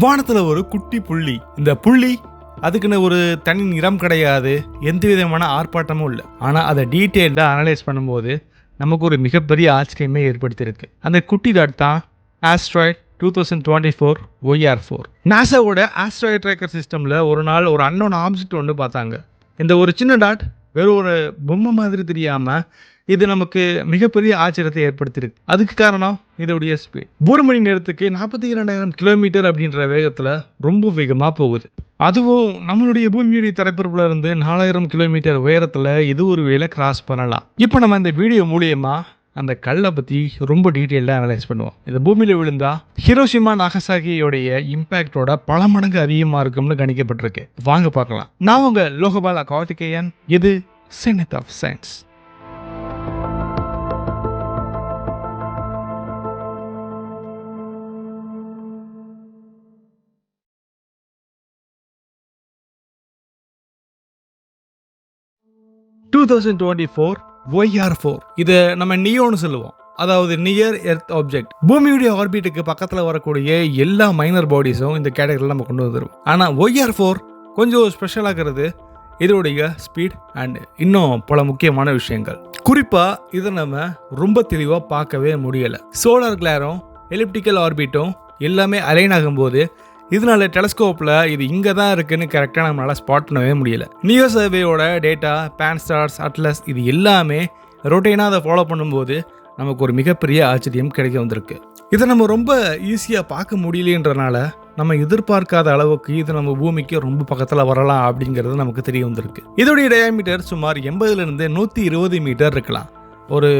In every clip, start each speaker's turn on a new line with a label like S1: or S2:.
S1: வானத்துல ஒரு குட்டி புள்ளி. இந்த புள்ளி அதுக்குன்னு ஒரு தனி நிறம் கிடையாது, எந்த விதமான ஆர்ப்பாட்டமும் இல்லை. ஆனால் அதை டீட்டெயில்டாக அனலைஸ் பண்ணும்போது நமக்கு ஒரு மிகப்பெரிய ஆச்சரியமே ஏற்படுத்தியிருக்கு. அந்த குட்டி டாட் தான் ஆஸ்ட்ராய்ட் 2024 OER4. நாசாவோட ஆஸ்ட்ராய்ட் ட்ராக்கர் சிஸ்டமில் ஒரு நாள் ஒரு அன்னோன் ஆப்ஜெக்ட் ஒன்று பார்த்தாங்க. இந்த ஒரு சின்ன டாட் வெறும் ஒரு பொம்மை மாதிரி தெரியாமல் இது நமக்கு மிகப்பெரிய ஆச்சரியத்தை ஏற்படுத்தியிருக்கு. அதுக்கு காரணம் இதோடைய ஸ்பீட். ஒரு மணி நேரத்துக்கு 42,000 கிலோமீட்டர் அப்படின்ற வேகத்தில் ரொம்ப வேகமாக போகுது. அதுவும் நம்மளுடைய பூமியுடைய தரைப்பரப்புல இருந்து 4,000 கிலோமீட்டர் உயரத்தில் இது ஒரு வேளை கிராஸ் பண்ணலாம். இப்போ நம்ம இந்த வீடியோ மூலியமா அந்த கல்லை பற்றி ரொம்ப டீட்டெயிலாக அனலைஸ் பண்ணுவோம். இந்த பூமியில் விழுந்தா ஹிரோஷிமா நாகசாகியோடைய இம்பேக்டோட பல மடங்கு அதிகமாக இருக்கும்னு கணிக்கப்பட்டிருக்கு. வாங்க பார்க்கலாம். நான் உங்க லோகபாலா கார்த்திகேயன். இது செனட் ஆஃப் சயின்ஸ். OER4 இதை நம்ம நியோன்னு சொல்லுவோம். அதாவது நியர் எர்த் ஆப்ஜெக்ட். பூமியுடைய ஆர்பிட்டுக்கு பக்கத்தில் வரக்கூடிய எல்லா மைனர் பாடிஸும் இந்த கேட்டகரியில் நம்ம கொண்டு வந்துருவோம். ஆனால் OER4 கொஞ்சம் ஸ்பெஷலாகிறது இதோடைய ஸ்பீட் அண்ட் இன்னும் பல முக்கியமான விஷயங்கள். குறிப்பாக இதை நம்ம ரொம்ப தெளிவாக பார்க்கவே முடியலை. சோலார் கிளாரும் எலிப்டிக்கல் ஆர்பிட்டும் எல்லாமே அலைன் ஆகும்போது இதனால டெலஸ்கோப்பில் இது இங்கே தான் இருக்குன்னு கரெக்டாக நம்மளால் ஸ்பாட் பண்ணவே முடியல. நியோ சர்வேயோட டேட்டா, பான்ஸ்டார்ஸ், அட்லஸ் இது எல்லாமே ரொட்டீனாக அதை ஃபாலோ பண்ணும்போது நமக்கு ஒரு மிகப்பெரிய ஆச்சரியம் கிடைக்க வந்திருக்கு. இதை நம்ம ரொம்ப ஈஸியாக பார்க்க முடியலன்றனால நம்ம எதிர்பார்க்காத அளவுக்கு இது நம்ம பூமிக்கு ரொம்ப பக்கத்தில் வரலாம் அப்படிங்கிறது நமக்கு தெரிய வந்திருக்கு. இதோடைய டயாமீட்டர் சுமார் 80 to 120 மீட்டர் இருக்கலாம். ஒரு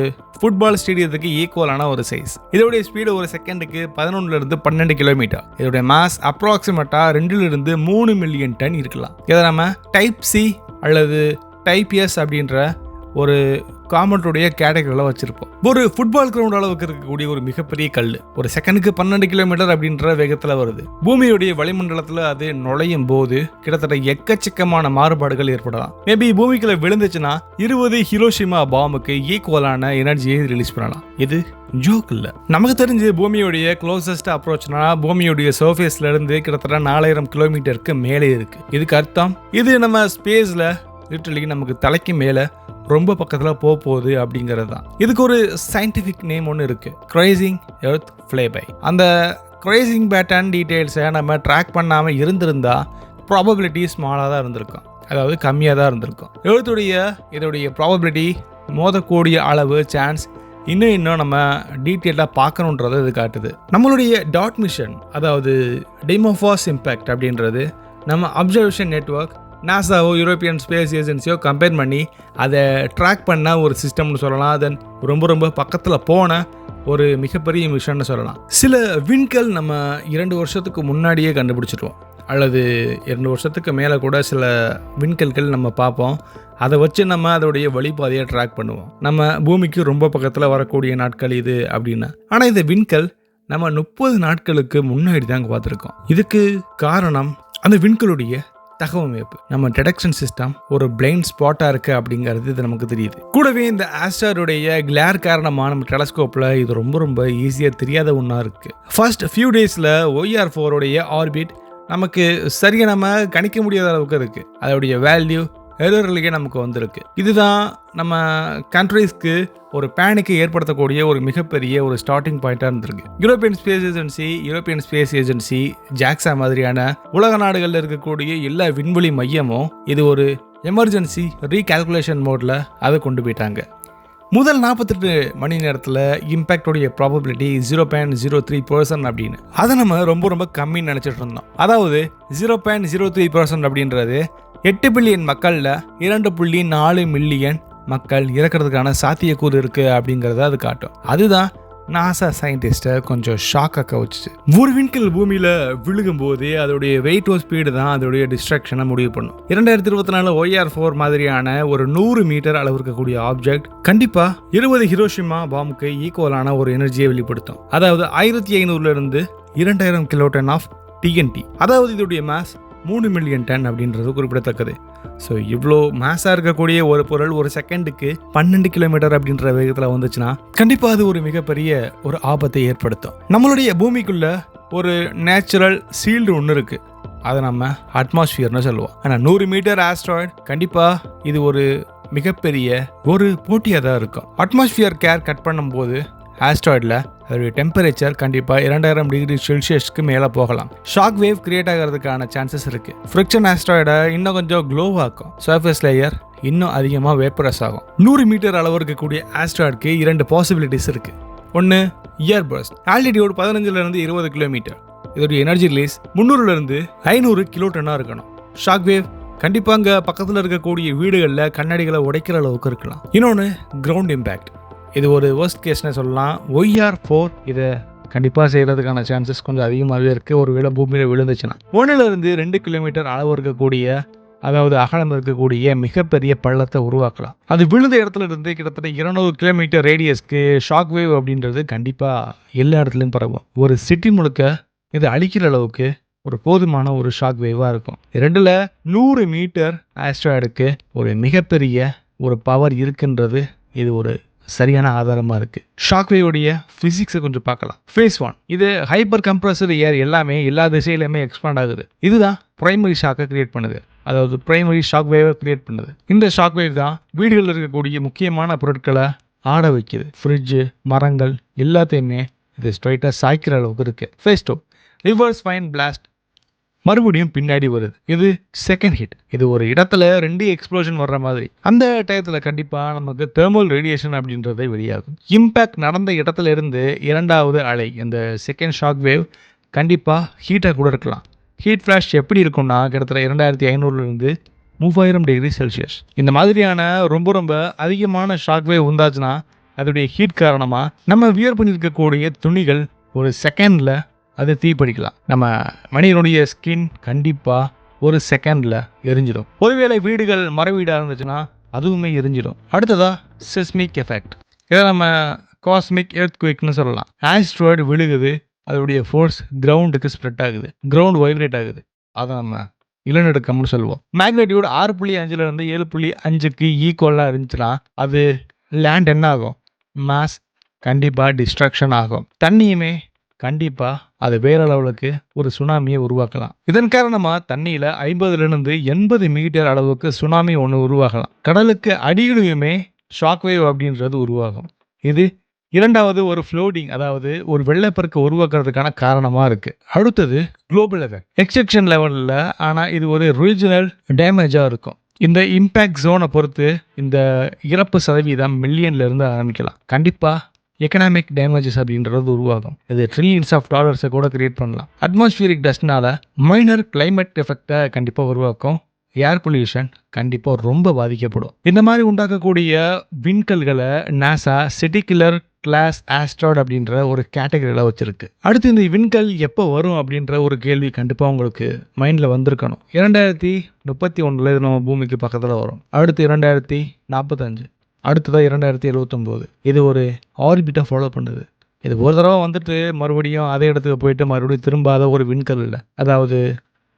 S1: ஃபுட்பால் ஸ்டேடியத்துக்கு ஈக்குவலான ஒரு சைஸ். இதோடைய ஸ்பீடு ஒரு செகண்டுக்கு 11 to 12 கிலோமீட்டர். இதோடைய மாஸ் அப்ராக்சிமேட்டாக 2 to 3 மில்லியன் டன் இருக்கலாம். இதை நம்ம டைப் சி அல்லது டைப் எஸ் அப்படின்ற ஒரு காமெண்ட்டுடைய கேட்டகரியில் வச்சிருப்போம். ஒரு ஃபுட்பால் கிரவுண்ட் அளவுக்கு இருக்கக்கூடிய ஒரு மிகப்பெரிய கல் ஒரு செகண்டுக்கு 12 கிலோமீட்டர் அப்படின்ற வேகத்தில் வருது. பூமியுடைய வளிமண்டலத்தில் அது நுழையும் போது கிட்டத்தட்ட எக்கச்சக்கமான மாறுபாடுகள் ஏற்படலாம். மேபி பூமிக்குள்ள விழுந்துச்சுன்னா 20 ஹிரோஷிமா பாம்புக்கு ஈக்குவலான எனர்ஜியை ரிலீஸ் பண்ணலாம். இது ஜோக் இல்லை. நமக்கு தெரிஞ்சு பூமியுடைய க்ளோசஸ்ட் அப்ரோச்னா பூமியுடைய சர்ஃபேஸ்ல இருந்து கிட்டத்தட்ட 4,000 கிலோமீட்டருக்கு மேலே இருக்கு. இதுக்கு அர்த்தம் இது நம்ம ஸ்பேஸ்ல லிட்டரலி நமக்கு தலைக்கு மேலே ரொம்ப பக்கத்தில் போகுது அப்படிங்கிறது தான். இதுக்கு ஒரு சயின்டிஃபிக் நேம் ஒன்று இருக்கு, கிரைசிங் எர்த் ஃப்ளைபை. அந்த கிரைசிங் பேட்டர்ன் டீட்டெயில்ஸை நம்ம ட்ராக் பண்ணாமல் இருந்திருந்தா ப்ராபபிலிட்டி ஸ்மாலாக தான் இருந்திருக்கும், அதாவது கம்மியாக தான் இருந்திருக்கும். இதோடைய ப்ராபபிலிட்டி மோதக்கூடிய அளவு சான்ஸ் இன்னும் நம்ம டீட்டெயிலாக பார்க்கணுன்றதை இது காட்டுது. நம்மளுடைய டாட் மிஷன், அதாவது டிமோஃபாஸ் இம்பேக்ட் அப்படின்றது நம்ம அப்சர்வேஷன் நெட்வொர்க் நாசாவோ யூரோப்பியன் ஸ்பேஸ் ஏஜென்சியோ கம்பேர் பண்ணி அதை ட்ராக் பண்ண ஒரு சிஸ்டம்னு சொல்லலாம். தென் ரொம்ப பக்கத்தில் போன ஒரு மிகப்பெரிய மிஷன்னு சொல்லலாம். சில விண்கல் நம்ம 2 வருஷத்துக்கு முன்னாடியே கண்டுபிடிச்சிருவோம், அல்லது 2 வருஷத்துக்கு மேலே கூட சில விண்கல்கள் நம்ம பார்ப்போம். அதை வச்சு நம்ம அதோடைய வழிபாதையை ட்ராக் பண்ணுவோம். நம்ம பூமிக்கு ரொம்ப பக்கத்தில் வரக்கூடிய நாட்கள் இது அப்படின்னு. ஆனால் இந்த விண்கல் நம்ம 30 நாட்களுக்கு முன்னாடி தாங்க பார்த்துருக்கோம். இதுக்கு காரணம் அந்த விண்கலுடைய தகவமைப்பு. நம்ம டிடெக்ஷன் சிஸ்டம் ஒரு பிளைண்ட் ஸ்பாட்டாக இருக்குது அப்படிங்கிறது இது நமக்கு தெரியுது. கூடவே இந்த ஆஸ்ட்ராய்டுடைய கிளேர் காரணமாக நம்ம டெலஸ்கோப்பில் இது ரொம்ப ஈஸியாக தெரியாத ஒன்றா இருக்குது. ஃபர்ஸ்ட் ஃபியூ டேஸில் OER4 ஆர்பிட் நமக்கு சரியாக நம்ம கணிக்க முடியாத அளவுக்கு இருக்குது. அதோடைய வேல்யூ எரர்லேயே நமக்கு வந்திருக்கு. இதுதான் நம்ம கண்ட்ரீஸ்க்கு ஒரு பேனிக்கை ஏற்படுத்தக்கூடிய ஒரு மிகப்பெரிய ஒரு ஸ்டார்டிங் பாயிண்டாக இருந்திருக்கு. யூரோப்பியன் ஸ்பேஸ் ஏஜென்சி ஜாக்ஸா மாதிரியான உலக நாடுகளில் இருக்கக்கூடிய எல்லா விண்வெளி மையமும் இது ஒரு எமர்ஜென்சி ரீகால்குலேஷன் மோடில் அதை கொண்டு போயிட்டாங்க. முதல் 48 மணி நேரத்தில் இம்பேக்டோடைய ப்ராபபிலிட்டி 0.03% அப்படின்னு. அதை நம்ம ரொம்ப கம்மின்னு நினச்சிட்டு இருந்தோம். அதாவது 0.03% அப்படின்றது 8 பில்லியன் மக்களில் 2.4 மில்லியன் மக்கள் இறக்கிறதுக்கான சாத்தியக்கூறு இருக்குது அப்படிங்கிறத அது காட்டும். அதுதான் நாசா சயின்டிஸ்ட்டை கொஞ்சம் ஷாக்காக கவுச்சு. ஒரு விண்கல் பூமியில் விழுகும் போது அதோடைய வெயிட் ஓ ஸ்பீடு தான் அதோடைய டிஸ்ட்ராக்ஷனை முடிவு பண்ணும். 2024 OER4 மாதிரியான ஒரு 100 மீட்டர் அளவு இருக்கக்கூடிய ஆப்ஜெக்ட் கண்டிப்பாக 20 ஹிரோஷிமா பாம்புக்கு ஈக்குவலான ஒரு எனர்ஜியை வெளிப்படுத்தும். அதாவது 1500 to 2000 கிலோடன் ஆஃப் TNT. அதாவது இதோடைய மாஸ் 3 மில்லியன் டன் அப்படின்றது குறிப்பிடத்தக்கது. ஸோ இவ்வளோ மாஸாக இருக்கக்கூடிய ஒரு பொருள் ஒரு செகண்டுக்கு 12 கிலோமீட்டர் அப்படின்ற வேகத்தில் வந்துச்சுன்னா கண்டிப்பாக அது ஒரு மிகப்பெரிய ஒரு ஆபத்தை ஏற்படுத்தும். நம்மளுடைய பூமிக்குள்ள ஒரு நேச்சுரல் சீல்டு ஒன்று இருக்கு, அதை நம்ம அட்மாஸ்பியர்னு சொல்லுவோம். ஆனால் 100 மீட்டர் ஆஸ்ட்ராய்டு கண்டிப்பாக இது ஒரு மிகப்பெரிய ஒரு போட்டியாக தான் இருக்கும். அட்மாஸ்பியர் கேர் கட் பண்ணும்போது ஆஸ்ட்ராய்டில் அதோடைய டெம்பரேச்சர் கண்டிப்பாக 2000 டிகிரி செல்சியஸ்க்கு மேலே போகலாம். ஷாக் வேவ் கிரியேட் ஆகிறதுக்கான சான்சஸ் இருக்குது. ஃப்ரிக்ஷன் ஆஸ்ட்ராய்டை இன்னும் கொஞ்சம் க்ளோவாக்கும். சர்ஃபேஸ் லேயர் இன்னும் அதிகமாக வேப்பரஸ் ஆகும். 100 மீட்டர் அளவு இருக்கக்கூடிய ஆஸ்ட்ராய்டுக்கு 2 பாசிபிலிட்டிஸ் இருக்குது. ஒன்று இயர் பர்ஸ்ட், ஆல்டிடியூட் 15லேருந்து 20 கிலோமீட்டர். இதோடைய எனர்ஜி ரிலீஸ் 300லேருந்து 500 கிலோ டன்னாக இருக்கணும். ஷாக் வேவ் கண்டிப்பாக அங்கே பக்கத்தில் இருக்கக்கூடிய வீடுகளில் கண்ணாடிகளை உடைக்கிற அளவுக்கு இருக்கலாம். இன்னொன்று கிரவுண்ட் இம்பேக்ட், இது ஒரு worst கேஸ்னே சொல்லலாம். OER4 இதை கண்டிப்பாக செய்கிறதுக்கான சான்சஸ் கொஞ்சம் அதிகமாகவே இருக்குது. ஒரு வேளை பூமியில் விழுந்துச்சுன்னா 1லேருந்து 2 கிலோமீட்டர் அளவு இருக்கக்கூடிய, அதாவது அகலம் இருக்கக்கூடிய மிகப்பெரிய பள்ளத்தை உருவாக்கலாம். அது விழுந்த இடத்துல இருந்து கிட்டத்தட்ட 200 கிலோமீட்டர் ரேடியஸ்க்கு ஷாக் வேவ் அப்படின்றது கண்டிப்பாக எல்லா இடத்துலையும் பரவும். ஒரு சிட்டி முழுக்க இது அழிக்கிற அளவுக்கு ஒரு போதுமான ஒரு ஷாக் வேவாக இருக்கும். 100 மீட்டர் ஆஸ்ட்ராய்டுக்கு ஒரு மிகப்பெரிய ஒரு பவர் இருக்குன்றது இது ஒரு சரியான ஆதாரமாக இருக்குது. ஷாக் வேவோடைய ஃபிசிக்ஸை கொஞ்சம் பார்க்கலாம். ஃபேஸ் 1, இது ஹைப்பர் கம்ப்ரஸர் ஏர் எல்லாமே எல்லா திசையிலுமே எக்ஸ்பாண்ட் ஆகுது. இதுதான் பிரைமரி ஷாக்கை கிரியேட் பண்ணுது, அதாவது பிரைமரி ஷாக் வேவை கிரியேட் பண்ணுது. இந்த ஷாக் வேவ் தான் வீடுகளில் இருக்கக்கூடிய முக்கியமான பொருட்களை ஆட வைக்குது. ஃப்ரிட்ஜு, மரங்கள் எல்லாத்தையுமே இது ஸ்ட்ரைட்டாக சாய்க்கிற அளவுக்கு இருக்குது. ஃபேஸ் 2, ரிவர்ஸ் ஃபைன் பிளாஸ்ட், மறுபடியும் பின்னாடி வருது. இது செகண்ட் ஹிட். இது ஒரு இடத்துல 2 எக்ஸ்ப்ளோஷன் வர்ற மாதிரி. அந்த டயத்தில் கண்டிப்பாக நமக்கு தெர்மல் ரேடியேஷன் அப்படின்றதே வெளியாகும். இம்பேக்ட் நடந்த இடத்துல இருந்து 2வது அலை, இந்த செகண்ட் ஷாக் வேவ் கண்டிப்பாக ஹீட்டாக கூட இருக்கலாம். ஹீட் ஃப்ளாஷ் எப்படி இருக்கும்னா கிட்டத்தட்ட 2500லேருந்து 3000 டிகிரி செல்சியஸ். இந்த மாதிரியான ரொம்ப அதிகமான ஷாக் வேவ் உண்டாச்சுன்னா அதோடைய ஹீட் காரணமாக நம்ம வியர் பண்ணியிருக்கக்கூடிய துணிகள் ஒரு செகண்டில் அது தீப்பிடிக்கலாம். நம்ம மனிதனுடைய ஸ்கின் கண்டிப்பாக ஒரு செகண்டில் எரிஞ்சிடும். ஒருவேளை வீடுகள் மர வீடாக இருந்துச்சுன்னா அதுவுமே எரிஞ்சிடும். அடுத்ததாக செஸ்மிக் எஃபெக்ட், இதை நம்ம காஸ்மிக் எர்த்குவேக்னு சொல்லலாம். ஆஸ்ட்ராய்டு விழுகுது, அதோடைய ஃபோர்ஸ் கிரவுண்டுக்கு ஸ்ப்ரெட் ஆகுது, கிரவுண்ட் வைப்ரேட் ஆகுது, அதை நம்ம இளநடுக்கம்னு சொல்லுவோம். மேக்னெட்யூட் 6.5லேருந்து 7.5க்கு ஈக்குவலாக இருந்துச்சுன்னா அது லேண்ட் என்ன ஆகும், மாஸ் கண்டிப்பாக டிஸ்ட்ரக்ஷன் ஆகும். தண்ணியுமே கண்டிப்பாக அது வேற லெவலுக்கு ஒரு சுனாமியை உருவாக்கலாம். இதன் காரணமாக தண்ணியில் 50லேருந்து 80 மீட்டர் அளவுக்கு சுனாமி ஒன்று உருவாகலாம். கடலுக்கு அடியிலுமே ஷாக் வேவ் அப்படின்றது உருவாகும். இது 2வது ஒரு ஃப்ளோட்டிங், அதாவது ஒரு வெள்ளப்பெருக்கு உருவாக்குறதுக்கான காரணமாக இருக்குது. அடுத்தது குளோபல் எஃபெக்ட், எக்ஸ்ட்ரக்ஷன் லெவலில், ஆனால் இது ஒரு ரீஜனல் டேமேஜாக இருக்கும். இந்த இம்பேக்ட் ஜோனை பொறுத்து இந்த இறப்பு சதவீதம் மில்லியன்லேருந்து ஆரம்பிக்கலாம். கண்டிப்பாக எக்கனாமிக் டேமேஜஸ் அப்படின்றது உருவாகும். இது ட்ரில்லியன்ஸ் ஆஃப் டாலர்ஸை கூட கிரியேட் பண்ணலாம். அட்மாஸ்பியரிக் டஸ்ட்னால மைனர் கிளைமேட் எஃபெக்டை கண்டிப்பாக உருவாக்கும். ஏர் பொல்யூஷன் கண்டிப்பாக ரொம்ப பாதிக்கப்படும். இந்த மாதிரி உண்டாக்கக்கூடிய விண்கல்களை NASA city killer class asteroid அப்படின்ற ஒரு கேட்டகரியில் வச்சிருக்கு. அடுத்து இந்த விண்கல் எப்போ வரும் அப்படின்ற ஒரு கேள்வி கண்டிப்பாக உங்களுக்கு மைண்டில் வந்திருக்கணும். 2031 இது நம்ம பூமிக்கு பக்கத்தில் வரும். அடுத்து 2045, அடுத்ததாக 2079. இது ஒரு ஆர்பிட்டை ஃபாலோ பண்ணுது. இது ஒரு தடவை வந்துட்டு மறுபடியும் அதே இடத்துக்கு போயிட்டு மறுபடியும் திரும்பாத ஒரு விண்கல் இல்லை. அதாவது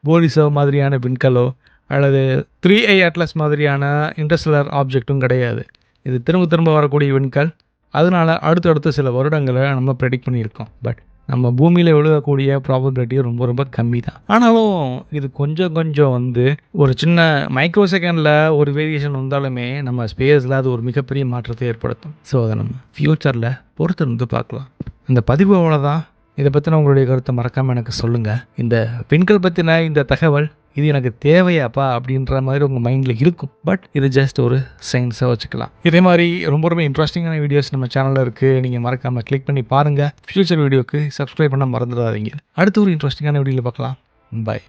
S1: போலிசோ மாதிரியான விண்கலோ அல்லது 3i அட்லஸ் மாதிரியான இன்டர்ஸ்டெல்லர் ஆப்ஜெக்ட்டும் கிடையாது. இது திரும்ப வரக்கூடிய விண்கல். அதனால அடுத்தடுத்த சில வருடங்களை நம்ம ப்ரெடிக்ட் பண்ணியிருக்கோம். பட் நம்ம பூமியில் விழுகக்கூடிய ப்ராபபிலிட்டி ரொம்ப கம்மி தான். ஆனாலும் இது கொஞ்சம் வந்து ஒரு சின்ன மைக்ரோ செகண்டில் ஒரு வேரியேஷன் வந்தாலுமே நம்ம ஸ்பேஸில் அது ஒரு மிகப்பெரிய மாற்றத்தை ஏற்படுத்தும். ஸோ அதை நம்ம ஃப்யூச்சரில் பொறுத்து பார்க்கலாம். இந்த பதிவு அவ்வளோதான். இதை பற்றின உங்களுடைய கருத்தை மறக்காமல் எனக்கு சொல்லுங்கள். இந்த பெண்கள் பற்றின இந்த தகவல் இது எனக்கு தேவையாப்பா அப்படின்ற மாதிரி உங்கள் மைண்டில் இருக்கும். பட் இது ஜஸ்ட் ஒரு சயின்ஸாக வச்சுக்கலாம். இதே மாதிரி ரொம்ப இன்ட்ரெஸ்டிங்கான வீடியோஸ் நம்ம சேனலில் இருக்குது. நீங்கள் மறக்காமல் கிளிக் பண்ணி பாருங்கள். ஃப்யூச்சர் வீடியோக்கு சப்ஸ்கிரைப் பண்ண மறந்துடாதீங்க. அடுத்து ஒரு இன்ட்ரெஸ்டிங்கான வீடியோவில் பார்க்கலாம். பாய்.